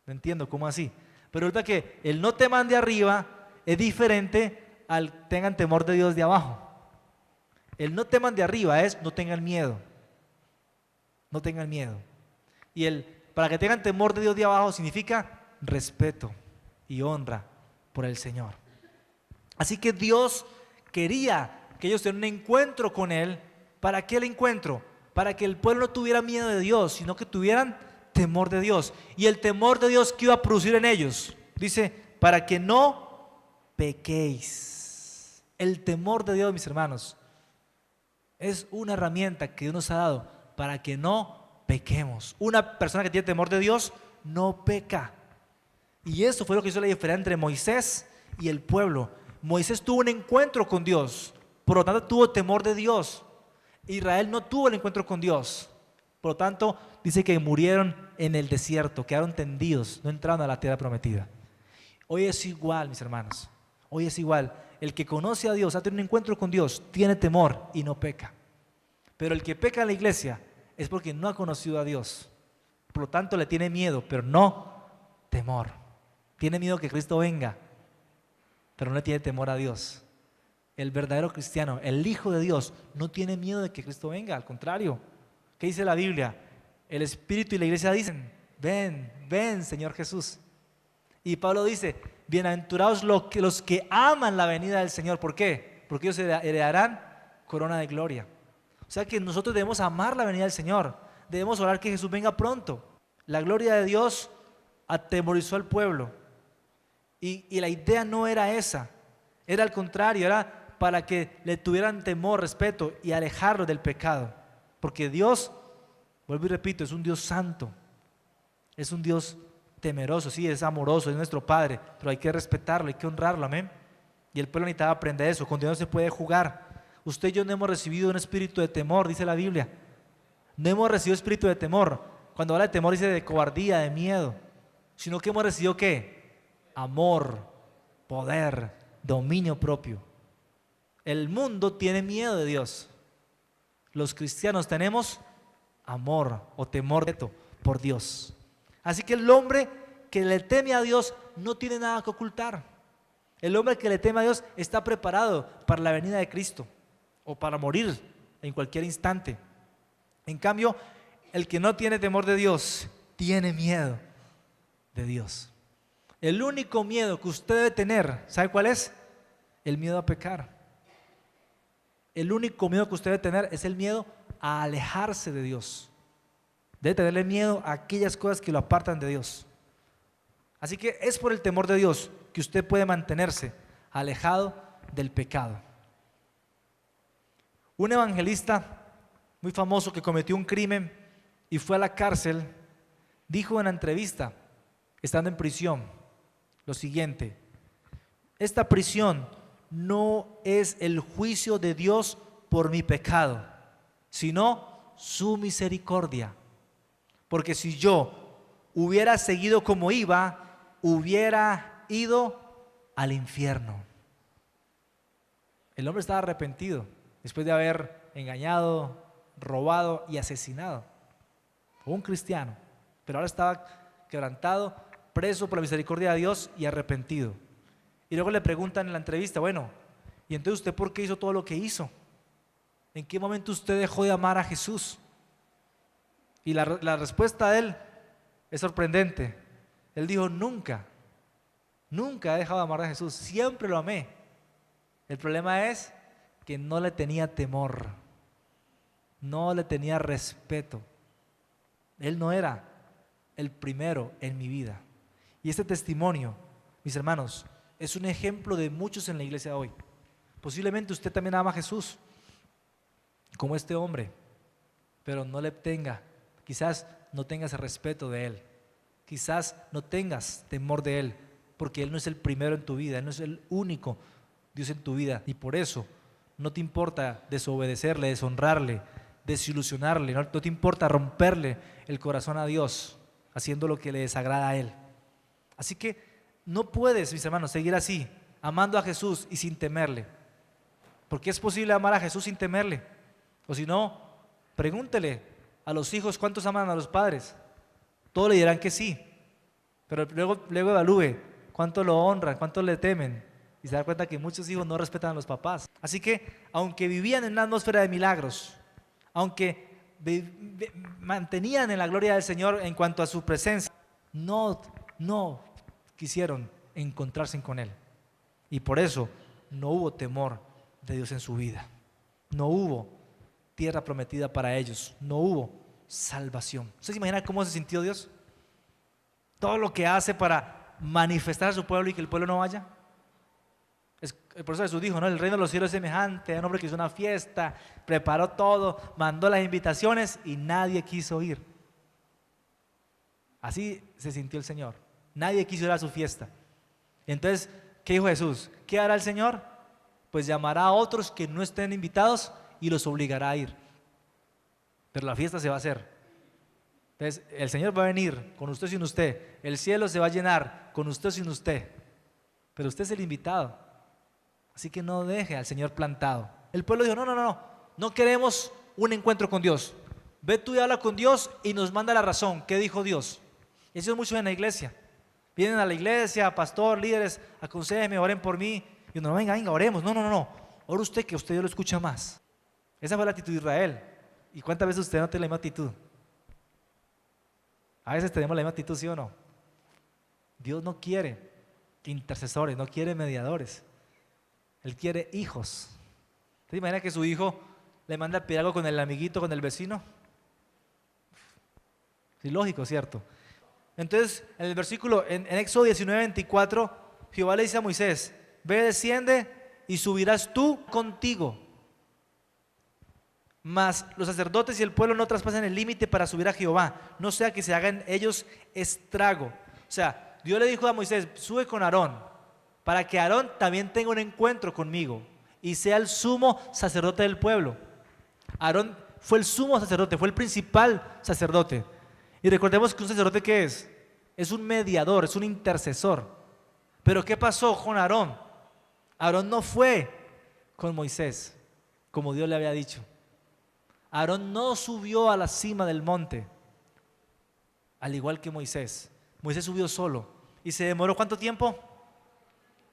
no entiendo, ¿cómo así? Pero resulta que el no teman de arriba es diferente al tengan temor de Dios de abajo. El no teman de arriba es no tengan miedo. No tengan miedo. Y el para que tengan temor de Dios de abajo significa respeto y honra por el Señor. Así que Dios quería que ellos tuvieran un encuentro con Él. ¿Para qué el encuentro? Para que el pueblo no tuviera miedo de Dios, sino que tuvieran temor de Dios. Y el temor de Dios que iba a producir en ellos, dice, para que no pequéis. El temor de Dios, mis hermanos, es una herramienta que Dios nos ha dado para que no pequemos. Una persona que tiene temor de Dios no peca. Y eso fue lo que hizo la diferencia entre Moisés y el pueblo. Moisés tuvo un encuentro con Dios, por lo tanto tuvo temor de Dios. Israel no tuvo el encuentro con Dios, por lo tanto dice que murieron en el desierto, quedaron tendidos, no entraron a la tierra prometida. Hoy es igual, mis hermanos, hoy es igual. El que conoce a Dios, ha tenido un encuentro con Dios, tiene temor y no peca. Pero el que peca en la iglesia es porque no ha conocido a Dios, por lo tanto le tiene miedo, pero no temor. Tiene miedo que Cristo venga, pero no le tiene temor a Dios. El verdadero cristiano, el Hijo de Dios, no tiene miedo de que Cristo venga, al contrario. ¿Qué dice la Biblia? El Espíritu y la iglesia dicen, ven, ven Señor Jesús. Y Pablo dice, bienaventurados los que aman la venida del Señor. ¿Por qué? Porque ellos heredarán corona de gloria. O sea que nosotros debemos amar la venida del Señor, debemos orar que Jesús venga pronto. La gloria de Dios atemorizó al pueblo y la idea no era esa, era al contrario, era para que le tuvieran temor, respeto y alejarlos del pecado, porque Dios, vuelvo y repito, es un Dios santo, es un Dios temeroso, sí, es amoroso, es nuestro Padre, pero hay que respetarlo, hay que honrarlo, amén. Y el pueblo necesitaba aprender eso, con Dios no se puede jugar. Usted y yo no hemos recibido un espíritu de temor, dice la Biblia. No hemos recibido espíritu de temor. Cuando habla de temor dice de cobardía, de miedo. Sino que hemos recibido ¿qué? Amor, poder, dominio propio. El mundo tiene miedo de Dios. Los cristianos tenemos amor o temor por Dios. Así que el hombre que le teme a Dios no tiene nada que ocultar. El hombre que le teme a Dios está preparado para la venida de Cristo o para morir en cualquier instante. En cambio, el que no tiene temor de Dios tiene miedo de Dios. El único miedo que usted debe tener, ¿sabe cuál es? El miedo a pecar. El único miedo que usted debe tener es el miedo a alejarse de Dios. Debe tenerle miedo a aquellas cosas que lo apartan de Dios. Así que es por el temor de Dios que usted puede mantenerse alejado del pecado. Un evangelista muy famoso que cometió un crimen y fue a la cárcel, dijo en la entrevista, estando en prisión, lo siguiente: esta prisión no es el juicio de Dios por mi pecado, sino su misericordia. Porque si yo hubiera seguido como iba, hubiera ido al infierno. El hombre estaba arrepentido después de haber engañado, robado y asesinado. Fue un cristiano, pero ahora estaba quebrantado, preso por la misericordia de Dios y arrepentido. Y luego le preguntan en la entrevista, bueno, ¿y entonces usted por qué hizo todo lo que hizo? ¿En qué momento usted dejó de amar a Jesús? Y la respuesta de él es sorprendente. Él dijo, nunca he dejado de amar a Jesús, siempre lo amé. El problema es que no le tenía temor, no le tenía respeto. Él no era el primero en mi vida. Y este testimonio, mis hermanos, es un ejemplo de muchos en la iglesia hoy. Posiblemente usted también ama a Jesús, como este hombre, pero no le tenga, quizás no tengas el respeto de Él, quizás no tengas temor de Él, porque Él no es el primero en tu vida, Él no es el único Dios en tu vida, y por eso no te importa desobedecerle, deshonrarle, desilusionarle, no te importa romperle el corazón a Dios, haciendo lo que le desagrada a Él. Así que no puedes, mis hermanos, seguir así, amando a Jesús y sin temerle, porque es posible amar a Jesús sin temerle. O si no, pregúntele a los hijos cuántos aman a los padres. Todos le dirán que sí, pero luego evalúe cuánto lo honran, cuánto le temen, y se da cuenta que muchos hijos no respetan a los papás. Así que, aunque vivían en una atmósfera de milagros, aunque mantenían en la gloria del Señor en cuanto a su presencia, no quisieron encontrarse con Él. Y por eso no hubo temor de Dios en su vida. No hubo tierra prometida para ellos. No hubo salvación. ¿Usted se imagina cómo se sintió Dios? Todo lo que hace para manifestar a su pueblo y que el pueblo no vaya. Por eso Jesús dijo, ¿no? El reino de los cielos es semejante a un hombre que hizo una fiesta, preparó todo, mandó las invitaciones y nadie quiso ir. Así se sintió el Señor. Nadie quiso ir a su fiesta. Entonces, ¿qué dijo Jesús? ¿Qué hará el Señor? Pues llamará a otros que no estén invitados y los obligará a ir. Pero la fiesta se va a hacer. Entonces, el Señor va a venir con usted o sin usted. El cielo se va a llenar con usted o sin usted. Pero usted es el invitado. Así que no deje al Señor plantado. El pueblo dijo, no queremos un encuentro con Dios. Ve tú y habla con Dios y nos manda la razón. ¿Qué dijo Dios? Y eso es mucho en la iglesia. Vienen a la iglesia, pastor, líderes, aconséjenme, oren por mí. Y uno, venga, oremos. No. Ora usted, que usted Dios lo escucha más. Esa fue la actitud de Israel. ¿Y cuántas veces usted no tiene la misma actitud? A veces tenemos la misma actitud, ¿sí o no? Dios no quiere intercesores, no quiere mediadores. Él quiere hijos. ¿Se imagina que su hijo le manda a pedir algo con el amiguito, con el vecino? Sí, lógico, ¿cierto? Entonces, en el versículo, en Éxodo 19:24, Jehová le dice a Moisés, ve, desciende y subirás tú contigo. Mas los sacerdotes y el pueblo no traspasen el límite para subir a Jehová, no sea que se hagan ellos estrago. O sea, Dios le dijo a Moisés, sube con Aarón, para que Aarón también tenga un encuentro conmigo y sea el sumo sacerdote del pueblo. Aarón fue el sumo sacerdote, fue el principal sacerdote. Y recordemos que un sacerdote, ¿qué es? Es un mediador, es un intercesor. Pero ¿qué pasó con Aarón? Aarón no fue con Moisés, como Dios le había dicho. Aarón no subió a la cima del monte, al igual que Moisés. Moisés subió solo. ¿Y se demoró cuánto tiempo?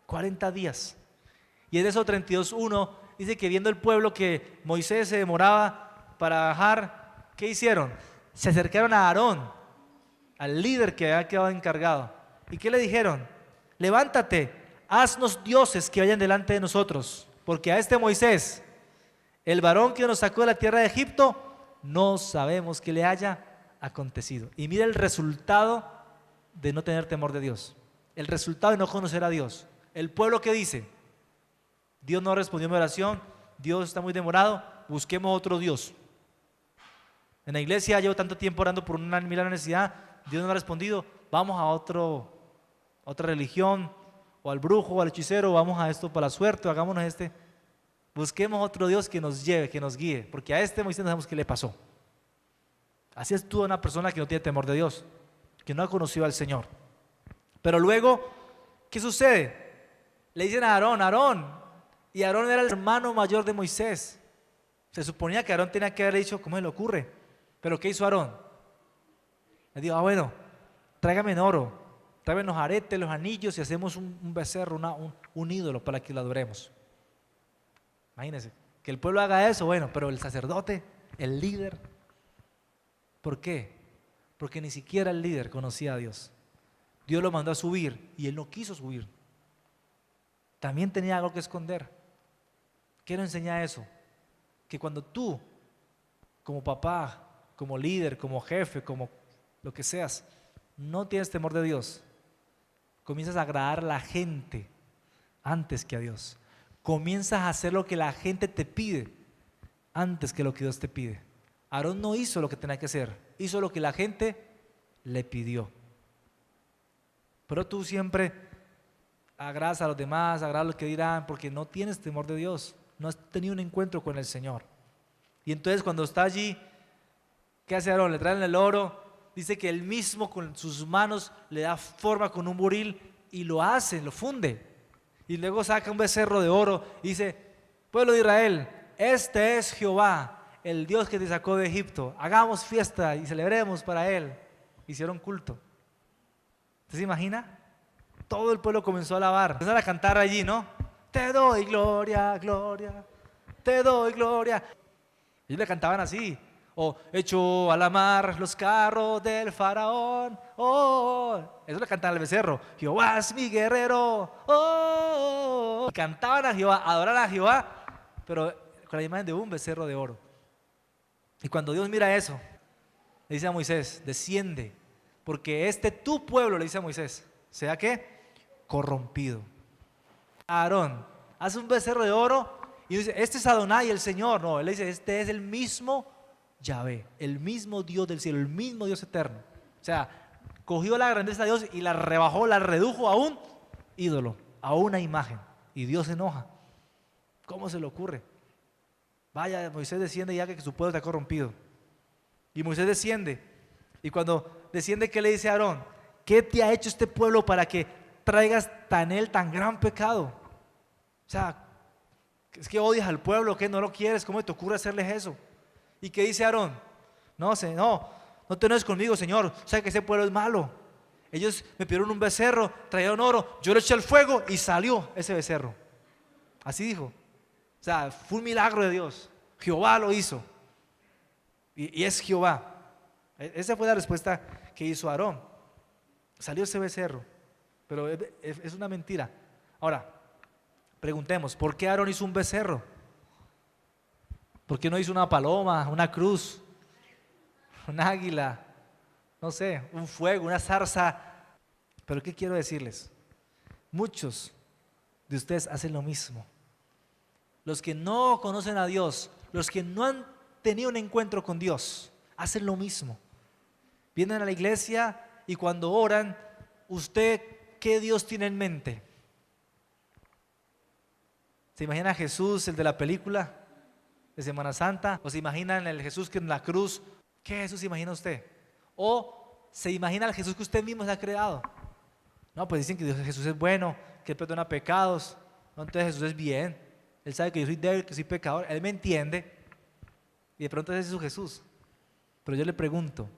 40 días. Y en eso 32:1 dice que viendo el pueblo que Moisés se demoraba para bajar, ¿qué hicieron? Se acercaron a Aarón, al líder que había quedado encargado. ¿Y qué le dijeron? Levántate, haznos dioses que vayan delante de nosotros, porque a este Moisés, el varón que nos sacó de la tierra de Egipto, no sabemos qué le haya acontecido. Y mira el resultado de no tener temor de Dios, el resultado de no conocer a Dios. El pueblo, que dice, Dios no respondió a mi oración, Dios está muy demorado, busquemos otro Dios. En la iglesia llevo tanto tiempo orando por una necesidad, Dios no me ha respondido, vamos a otra religión, o al brujo, o al hechicero, vamos a esto para la suerte, hagámonos este. Busquemos otro Dios que nos lleve, que nos guíe, porque a este Moisés no sabemos qué le pasó. Así es tú, una persona que no tiene temor de Dios, que no ha conocido al Señor. Pero luego, ¿qué sucede? Le dicen a Aarón, y Aarón era el hermano mayor de Moisés. Se suponía que Aarón tenía que haber dicho, ¿cómo se le ocurre? Pero ¿qué hizo Aarón? Le dijo, bueno, tráigame en oro, tráigame los aretes, los anillos y hacemos un becerro, un ídolo para que lo adoremos. Imagínense, que el pueblo haga eso, bueno, pero el sacerdote, el líder, ¿por qué? Porque ni siquiera el líder conocía a Dios. Dios lo mandó a subir y él no quiso subir. También tenía algo que esconder. Quiero enseñar eso, que cuando tú, como papá, como líder, como jefe, como lo que seas, no tienes temor de Dios, comienzas a agradar a la gente antes que a Dios. Comienzas a hacer lo que la gente te pide antes que lo que Dios te pide. Aarón no hizo lo que tenía que hacer, hizo lo que la gente le pidió. Pero tú siempre agradas a los demás, agradas a los que dirán, porque no tienes temor de Dios, no has tenido un encuentro con el Señor. Y entonces cuando está allí, ¿qué hace Aarón? Le traen el oro, dice que él mismo con sus manos le da forma con un buril y lo hace, lo funde. Y luego saca un becerro de oro y dice, pueblo de Israel, este es Jehová, el Dios que te sacó de Egipto, hagamos fiesta y celebremos para él. hicieron culto. ¿Usted se imagina? Todo el pueblo comenzó a alabar, empezaron a cantar allí, ¿no? Te doy gloria, gloria, te doy gloria. Ellos le cantaban así. O echó a la mar los carros del faraón. Oh, eso le cantaban al becerro. Jehová es mi guerrero. Oh, y cantaban a Jehová, adoraban a Jehová, pero con la imagen de un becerro de oro. Y cuando Dios mira eso, le dice a Moisés, desciende, porque tu pueblo, le dice a Moisés, ¿sea qué? Corrompido. Aarón hace un becerro de oro y dice, este es Adonai, el Señor. No, él dice, este es el mismo Yahvé, el mismo Dios del cielo, el mismo Dios eterno. O sea, cogió la grandeza de Dios y la rebajó, la redujo a un ídolo, a una imagen. Y Dios se enoja. ¿Cómo se le ocurre? Vaya, Moisés desciende ya que su pueblo está corrompido. Y Moisés desciende. Y cuando desciende, ¿qué le dice a Aarón? ¿Qué te ha hecho este pueblo para que traigas tan gran pecado? O sea, es que odias al pueblo, que no lo quieres, ¿cómo te ocurre hacerles eso? ¿Y qué dice Aarón? No te enojes conmigo, Señor, o sea que ese pueblo es malo. Ellos me pidieron un becerro, trajeron oro, yo le eché al fuego y salió ese becerro. Así dijo. O sea, fue un milagro de Dios. Jehová lo hizo. Y es Jehová. Esa fue la respuesta que hizo Aarón. Salió ese becerro. Pero es una mentira. Ahora, preguntemos, ¿por qué Aarón hizo un becerro? ¿Por qué no hizo una paloma, una cruz, un águila, no sé, un fuego, una zarza? Pero ¿qué quiero decirles? Muchos de ustedes hacen lo mismo. Los que no conocen a Dios, los que no han tenido un encuentro con Dios, hacen lo mismo. Vienen a la iglesia y cuando oran, ¿usted qué Dios tiene en mente? ¿Se imagina a Jesús, el de la película de Semana Santa? ¿O se imaginan el Jesús que en la cruz? ¿Qué Jesús se imagina usted? ¿O se imagina el Jesús que usted mismo se ha creado? No, pues dicen que Jesús es bueno, que Él perdona pecados. No, entonces Jesús es bien. Él sabe que yo soy débil, que soy pecador. Él me entiende. Y de pronto ese es su Jesús. Pero yo le pregunto,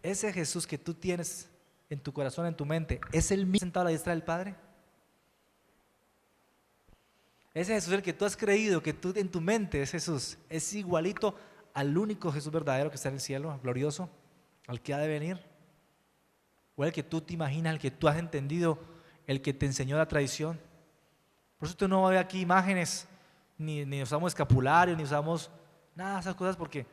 ¿ese Jesús que tú tienes en tu corazón, en tu mente, es el mismo sentado a la diestra del Padre? Ese Jesús el que tú has creído, que tú en tu mente es Jesús, es igualito al único Jesús verdadero que está en el cielo, glorioso, al que ha de venir. O el que tú te imaginas, el que tú has entendido, el que te enseñó la tradición. Por eso tú no ves aquí imágenes, ni usamos escapularios, ni usamos nada de esas cosas, porque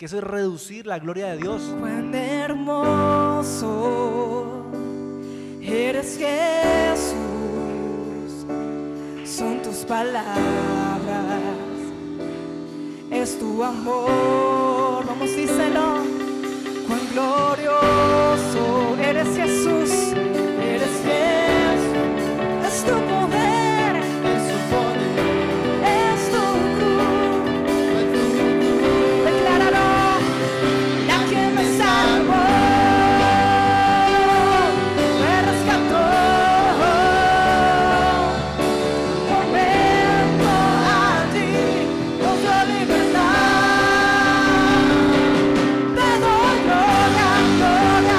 eso es reducir la gloria de Dios. Cuán hermoso eres, Jesús, son tus palabras, es tu amor. Vamos, díselo. Cuán glorioso eres, Jesús, eres Jesús, es tu poder, es tu poder, es tu cruz. Decláralo, la que me salvó, me rescató. Momento allí, nos dio libertad. Te doy gloria, gloria.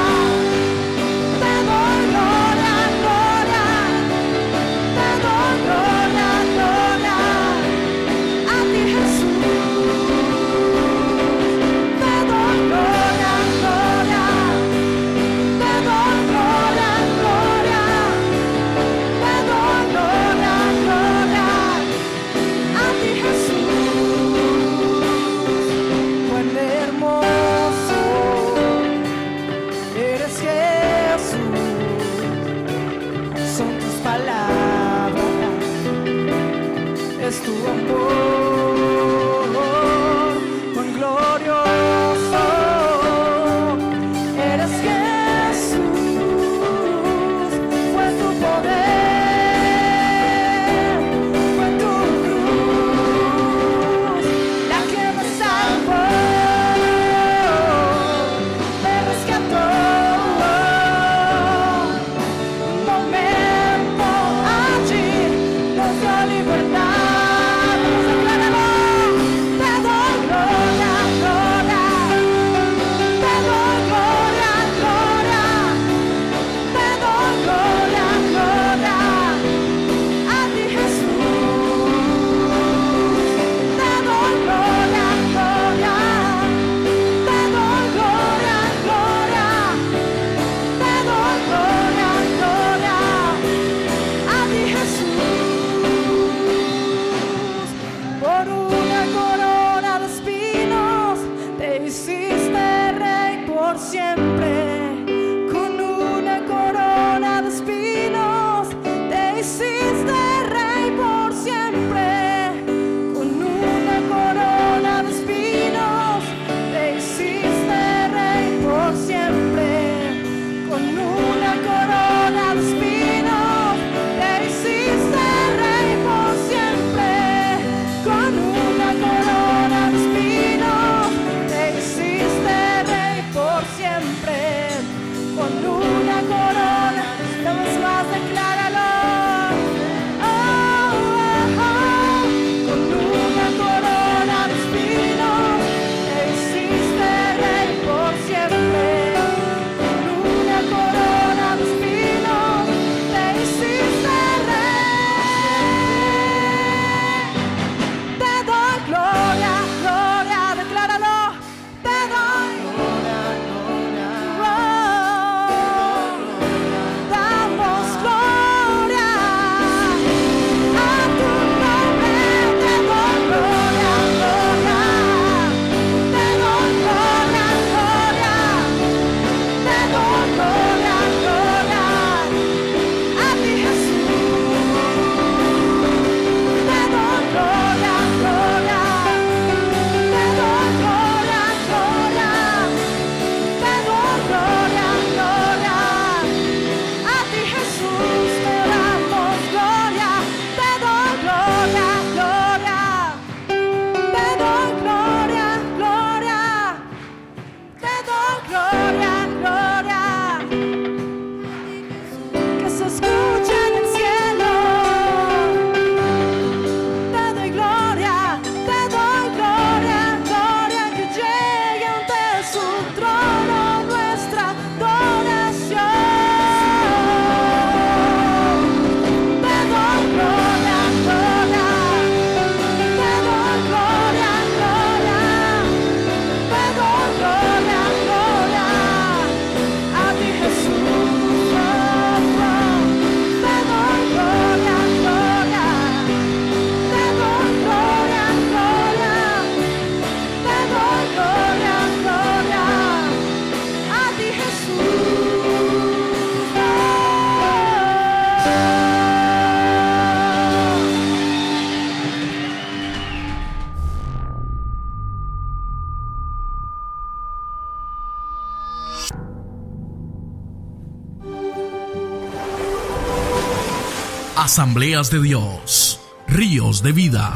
Asambleas de Dios, Ríos de Vida.